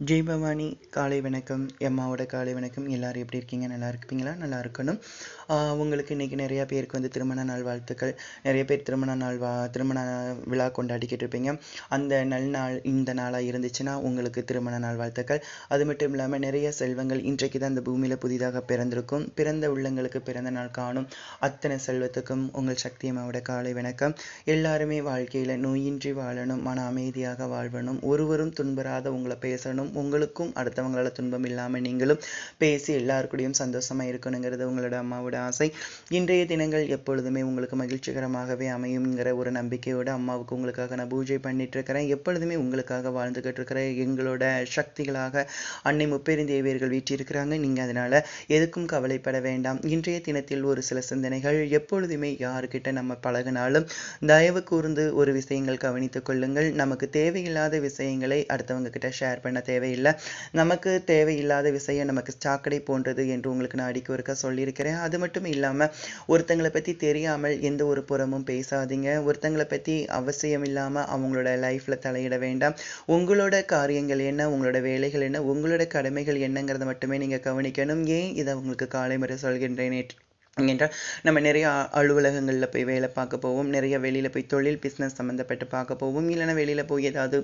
ஜெய் பவானி காலை வணக்கம். எம்மாவோட காலை வணக்கம். எல்லாரும் எப்படி இருக்கீங்க? நல்லா இருப்பீங்களா? நல்லா இருக்கணும். உங்களுக்கு இன்றைக்கி நிறையா பேருக்கு வந்து திருமண நாள் வாழ்த்துக்கள். நிறைய பேர் திருமண விழா கொண்டாடிக்கிட்டு இருப்பீங்க. அந்த நல்நாள் இந்த நாளாக இருந்துச்சுன்னா உங்களுக்கு திருமண நாள் வாழ்த்துக்கள். அது மட்டும் இல்லாமல் நிறைய செல்வங்கள் இன்றைக்கு தான் இந்த பூமியில் புதிதாக பிறந்திருக்கும். பிறந்த உள்ளங்களுக்கு பிறந்த நாள் காணும் அத்தனை செல்வத்துக்கும் உங்கள் சக்தி அம்மாவோட காலை வணக்கம். எல்லாருமே வாழ்க்கையில் நோயின்றி வாழணும், மன அமைதியாக வாழ்வணும், ஒருவரும் துன்புறாத உங்களை பேசணும், உங்களுக்கும் அடுத்தவங்களால துன்பம் இல்லாமல் நீங்களும் பேசி எல்லாருக்கூடையும் சந்தோஷமாக இருக்கணுங்கிறது உங்களோட அம்மாவோட ஆசை. இன்றைய தினங்கள் எப்பொழுதுமே உங்களுக்கு மகிழ்ச்சிகரமாகவே அமையுங்கிற ஒரு நம்பிக்கையோடு அம்மாவுக்கு உங்களுக்காக நான் பூஜை பண்ணிட்டு இருக்கிறேன். எப்பொழுதுமே உங்களுக்காக வாழ்ந்துகிட்டு இருக்கிற எங்களோட சக்திகளாக அன்னை முப்பெருந்தேவியர்கள் வீற்றிருக்கிறாங்க. நீங்கள் அதனால் எதுக்கும் கவலைப்பட வேண்டாம். இன்றைய தினத்தில் ஒரு சில சிந்தனைகள். எப்பொழுதுமே யாருக்கிட்ட நம்ம பழகினாலும் தயவு கூர்ந்து ஒரு விஷயங்கள் கவனித்துக் கொள்ளுங்கள். நமக்கு தேவையில்லாத விஷயங்களை அடுத்தவங்க கிட்ட ஷேர் பண்ண தேவையில்லை. நமக்கு தேவையில்லாத விஷயம் நமக்கு சாக்கடை போன்றது என்று உங்களுக்கு நான் அடிக்க ஒருக்கா சொல்லியிருக்கிறேன். அது மட்டும் இல்லாமல் ஒருத்தங்களை பற்றி தெரியாமல் எந்த ஒரு புறமும் பேசாதீங்க. ஒருத்தங்களை பற்றி அவசியம் இல்லாமல் அவங்களோட லைஃப்பில் தலையிட வேண்டாம். உங்களோட காரியங்கள் என்ன, உங்களோட வேலைகள் என்ன, உங்களோட கடமைகள் என்னங்கிறத மட்டுமே நீங்கள் கவனிக்கணும். ஏன் இதை உங்களுக்கு காலை முறை சொல்கின்றேன் என்றால், நம்ம நிறைய அலுவலகங்களில் போய் வேலை பார்க்க போவோம், நிறைய வெளியில் போய் தொழில் பிஸ்னஸ் சம்மந்தப்பட்டு பார்க்க போவோம், இல்லைன்னா வெளியில் போய் ஏதாவது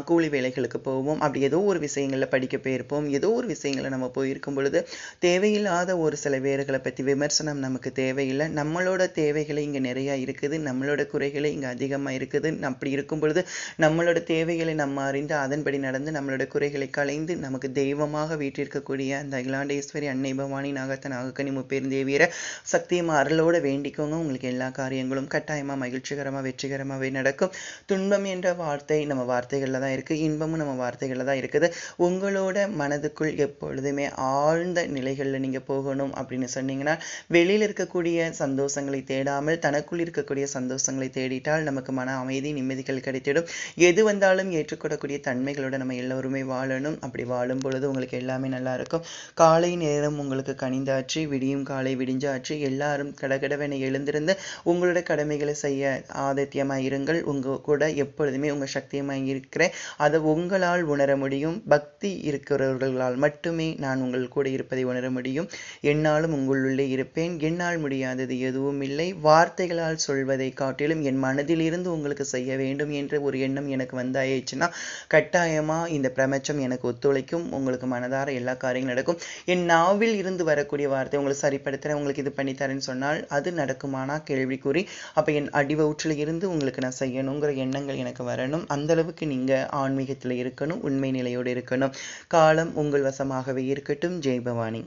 கூலி வேலைகளுக்கு போவோம். அப்படி ஏதோ ஒரு விஷயங்களில் படிக்க போயிருப்போம். ஏதோ ஒரு விஷயங்களை நம்ம போயிருக்கும் பொழுது தேவையில்லாத ஒரு சில வேர்களை பற்றி விமர்சனம் நமக்கு தேவையில்லை. நம்மளோட தேவைகளை இங்கே நிறையா இருக்குது, நம்மளோட குறைகளை இங்கே அதிகமாக இருக்குது. அப்படி இருக்கும் பொழுது நம்மளோட தேவைகளை நம்ம அறிந்து அதன்படி நடந்து நம்மளோட குறைகளை களைந்து நமக்கு தெய்வமாக வீட்டிற்கக்கூடிய அந்த அகிலாண்டேஸ்வரி அன்னை பவானி நாகத்த நாகக்கனி முப்பெருந்தேவியரை சக்தியும் அருளோட வேண்டிக்கோங்க. உங்களுக்கு எல்லா காரியங்களும் கட்டாயமாக மகிழ்ச்சிகரமாக வெற்றிகரமாகவே நடக்கும். துன்பம் என்ற வார்த்தை நம்ம வார்த்தைகளில் தான் இருக்குது, இன்பமும் நம்ம வார்த்தைகளில் தான் இருக்குது. உங்களோட மனதுக்குள் எப்பொழுதுமே ஆழ்ந்த நிலைகளில் நீங்கள் போகணும் அப்படின்னு சொன்னீங்கன்னா, வெளியில் இருக்கக்கூடிய சந்தோஷங்களை தேடாமல் தனக்குள் இருக்கக்கூடிய சந்தோஷங்களை தேடிட்டால் நமக்கு மன அமைதி நிம்மதிகள் கிடைத்திடும். எது வந்தாலும் ஏற்றுக்கொள்ளக்கூடிய தன்மைகளோட நம்ம எல்லோருமே வாழணும். அப்படி வாழும் பொழுது உங்களுக்கு எல்லாமே நல்லா இருக்கும். காலை நேரம் உங்களுக்கு கனிந்தாச்சு, விடியும் காலை விடிஞ்சாச்சு. எல்லாரும் கடகடவென எழுந்திருந்து உங்களோட கடமைகளை செய்ய ஆதித்யமாக இருங்கள். உங்க கூட எப்பொழுதுமே உங்க சக்தியமாக இருக்கிறேன். அதை உங்களால் உணர முடியும். பக்தி இருக்கிறவர்களால் மட்டுமே நான் உங்கள் கூட இருப்பதை உணர முடியும். என்னாலும் உங்களுள்ளே இருப்பேன். என்னால் முடியாதது எதுவும் இல்லை. வார்த்தைகளால் சொல்வதை காட்டிலும் என் மனதில் இருந்து உங்களுக்கு செய்ய வேண்டும் என்ற ஒரு எண்ணம் எனக்கு வந்தாயிடுச்சுன்னா கட்டாயமா இந்த பிரபஞ்சம் எனக்கு ஒத்துழைக்கும். உங்களுக்கு மனதார எல்லா காரியங்களும் நடக்கும். என் நாவில் இருந்து வரக்கூடிய வார்த்தை உங்களுக்கு சரிப்படுத்துகிறேன், உங்களுக்கு இது பண்ணித்தரேன்னு சொன்னால் அது நடக்குமானா கேள்விக்குறி. அப்போ என் அடிவவுற்றில் இருந்து உங்களுக்கு நான் செய்யணுங்கிற எண்ணங்கள் எனக்கு வரணும். அந்த அளவுக்கு நீங்கள் ஆன்மீகத்தில் இருக்கணும், உண்மை நிலையோடு இருக்கணும். காலம் உங்கள் வசமாகவே இருக்கட்டும். ஜெய் பவானி.